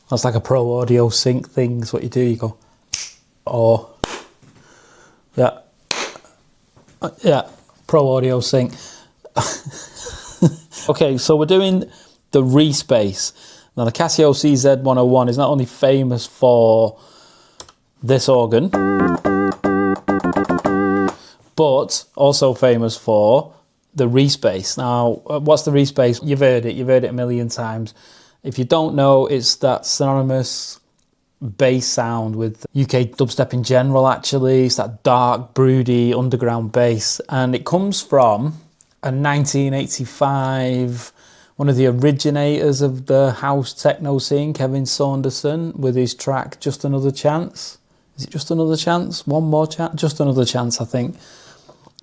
That's like a pro audio sync thing. It's what you do. You go, or yeah, pro audio sync. Okay, so we're doing the Reese bass. Now the Casio CZ-101 is not only famous for this organ, but also famous for the Reese bass. Now, what's the Reese bass? You've heard it a million times. If you don't know, it's that synonymous bass sound with UK dubstep in general, actually. It's that dark, broody, underground bass. And it comes from a 1985, one of the originators of the house techno scene, Kevin Saunderson, with his track Just Another Chance. Is it Just Another Chance? One More Chance? Just Another Chance, I think.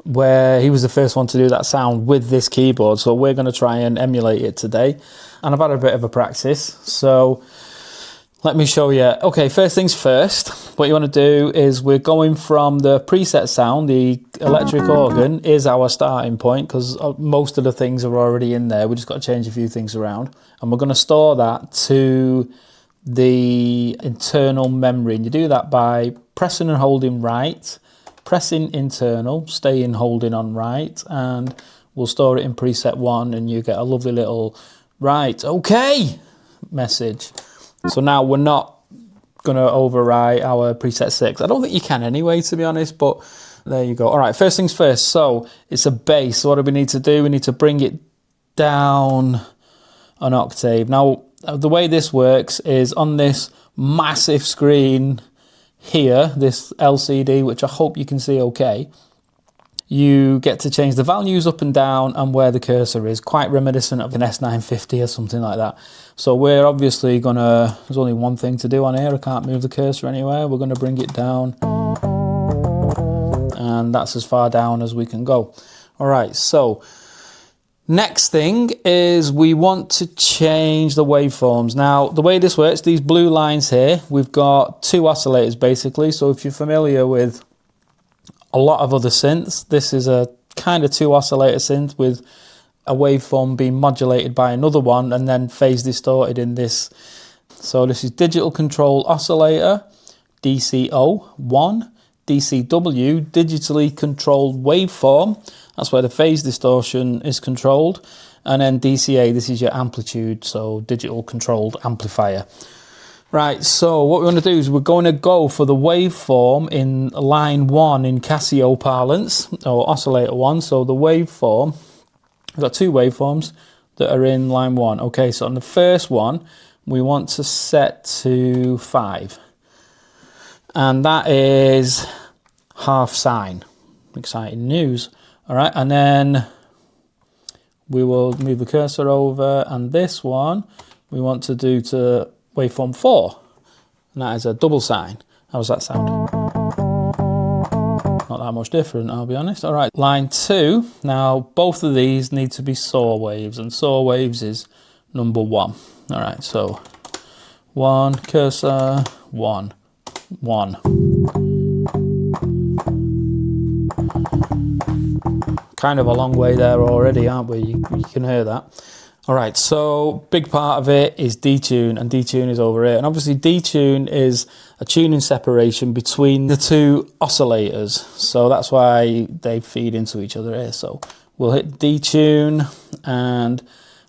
Where he was the first one to do that sound with this keyboard. So we're going to try and emulate it today. And I've had a bit of a practice. So let me show you. Okay, first things first. What you want to do is we're going from the preset sound. The electric organ is our starting point because most of the things are already in there. We just got to change a few things around. And we're going to store that to the internal memory. And you do that by pressing and holding right, pressing internal, staying holding on right, and we'll store it in preset 1 and you get a lovely little right, okay message. So now we're not going to overwrite our preset 6. I don't think you can anyway, to be honest, but there you go. All right, first things first. So it's a bass. So what do we need to do? We need to bring it down an octave. Now, the way this works is on this massive screen here, this LCD, which I hope you can see okay, you get to change the values up and down and where the cursor is, quite reminiscent of an S950 or something like that. So we're obviously gonna, there's only one thing to do on here, I can't move the cursor anywhere, we're gonna bring it down, and that's as far down as we can go. All right, so next thing is we want to change the waveforms. Now, the way this works, these blue lines here, we've got 2 oscillators basically. So if you're familiar with a lot of other synths, this is a kind of 2 oscillator synth with a waveform being modulated by another one and then phase distorted in this. So this is digital control oscillator, DCO1, DCW, digitally controlled waveform. That's where the phase distortion is controlled. And then DCA, this is your amplitude, so digital controlled amplifier. Right, so what we want to do is we're going to go for the waveform in line 1 in Casio parlance, or oscillator 1. So the waveform, we've got 2 waveforms that are in line 1. Okay, so on the first one, we want to set to 5. And that is half sine. Exciting news. All right, and then we will move the cursor over, and this one we want to do to waveform 4, and that is a double sine. How does that sound? Not that much different, I'll be honest. All right, line 2. Now, both of these need to be saw waves, and saw waves is number 1. All right, so 1, cursor, 1, 1. Kind of a long way there already, aren't we? You can hear that. All right, so big part of it is detune, and detune is over here. And obviously detune is a tuning separation between the 2 oscillators. So that's why they feed into each other here. So we'll hit detune, and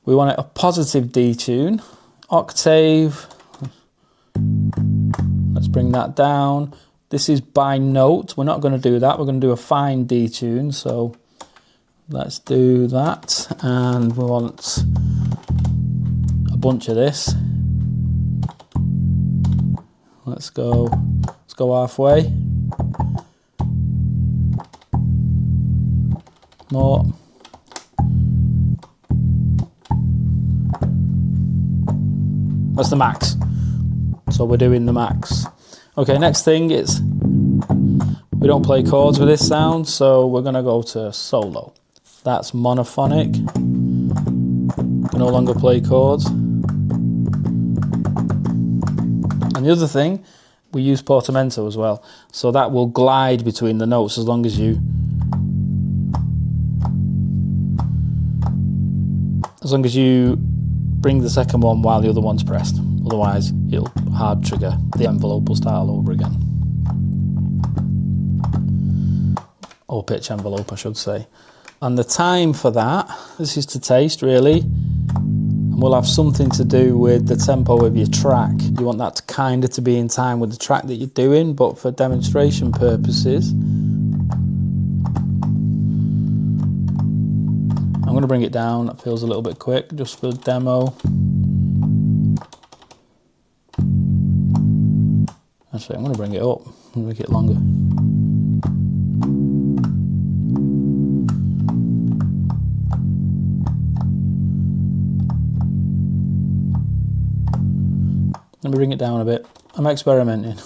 we want it a positive detune, octave. Let's bring that down. This is by note. We're not going to do that. We're going to do a fine detune. So let's do that, and we want a bunch of this. Let's go halfway. More. That's the max. So we're doing the max. Okay, next thing is we don't play chords with this sound, so we're gonna go to solo. That's monophonic. Can no longer play chords. And the other thing, we use Portamento as well. So that will glide between the notes as long as you bring the second one while the other one's pressed. Otherwise, it'll hard trigger. The envelope will start all over again. Or pitch envelope, I should say. And the time for that, this is to taste really, and will have something to do with the tempo of your track. You want that to kind of to be in time with the track that you're doing, but for demonstration purposes, I'm going to bring it down. That feels a little bit quick, just for demo. Actually, I'm going to bring it up and make it longer. Let me bring it down a bit. I'm experimenting.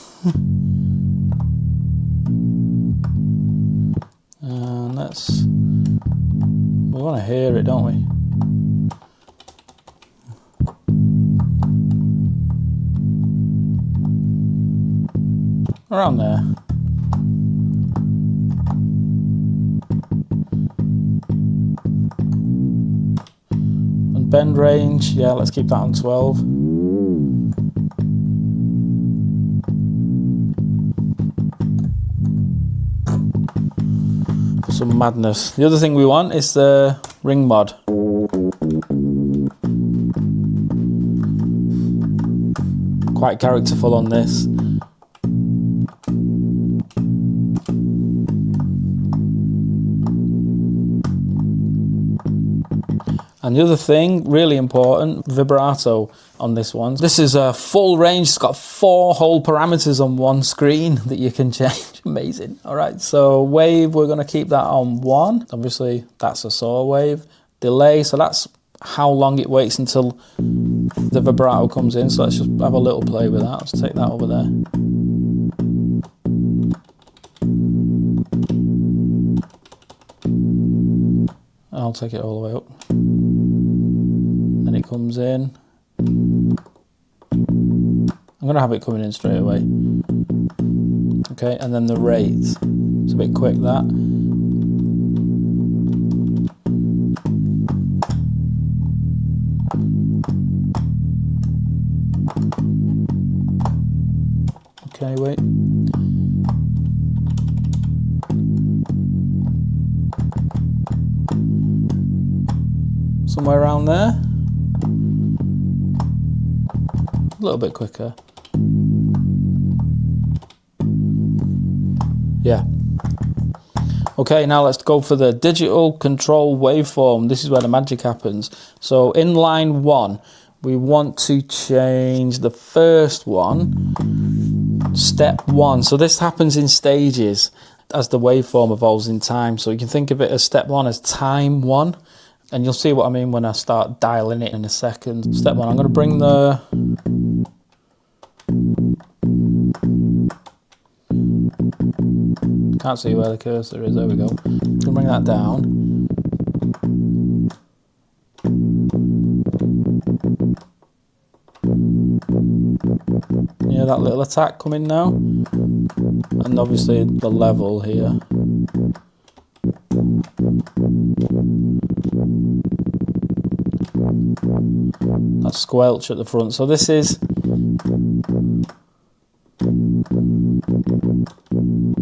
And let's... We want to hear it, don't we? Around there. And bend range, yeah, let's keep that on 12. For some madness. The other thing we want is the ring mod. Quite characterful on this. And the other thing, really important, vibrato on this one. This is a full range. It's got 4 whole parameters on one screen that you can change. Amazing. All right, so wave, we're going to keep that on 1. Obviously, that's a saw wave. Delay, so that's how long it waits until the vibrato comes in. So let's just have a little play with that. Let's take that over there. I'll take it all the way up. Then it comes in. I'm going to have it coming in straight away. Okay, and then the rate. It's a bit quick, that. Okay, wait. Somewhere around there. A little bit quicker. Yeah. Okay, now let's go for the digital control waveform. This is where the magic happens. So in line 1, we want to change the first one, step 1. So this happens in stages as the waveform evolves in time. So you can think of it as step 1 as time 1. And you'll see what I mean when I start dialing it in a second. Step 1, I'm going to bring the... Can't see where the cursor is, there we go. I'm going to bring that down. Yeah, that little attack coming now. And obviously the level here. That squelch at the front. So this is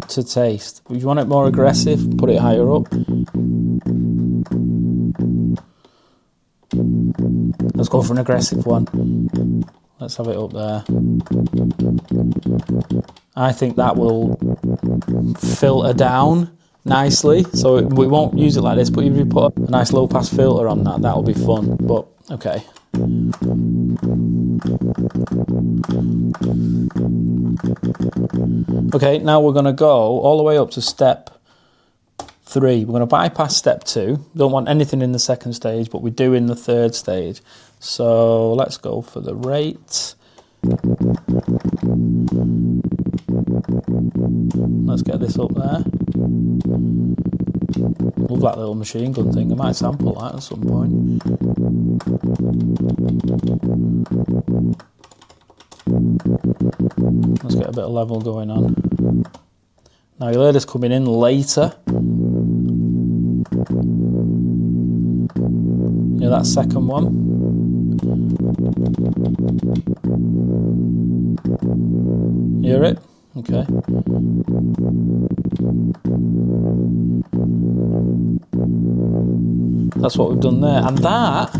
to taste. If you want it more aggressive, put it higher up. Let's go for an aggressive one. Let's have it up there. I think that will filter down nicely, so we won't use it like this, but if you put a nice low pass filter on that, that'll be fun. But okay. Okay, now we're going to go all the way up to step 3. We're going to bypass step 2. Don't want anything in the second stage, but we do in the third stage. So let's go for the rate. Let's get this up there. Love that little machine gun thing. I might sample that at some point. Let's get a bit of level going on. Now you'll hear this coming in later. Yeah, that second one. Hear it? Okay. That's what we've done there. And that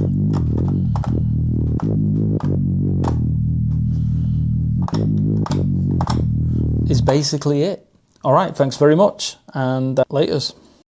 is basically it. All right, thanks very much, and laters.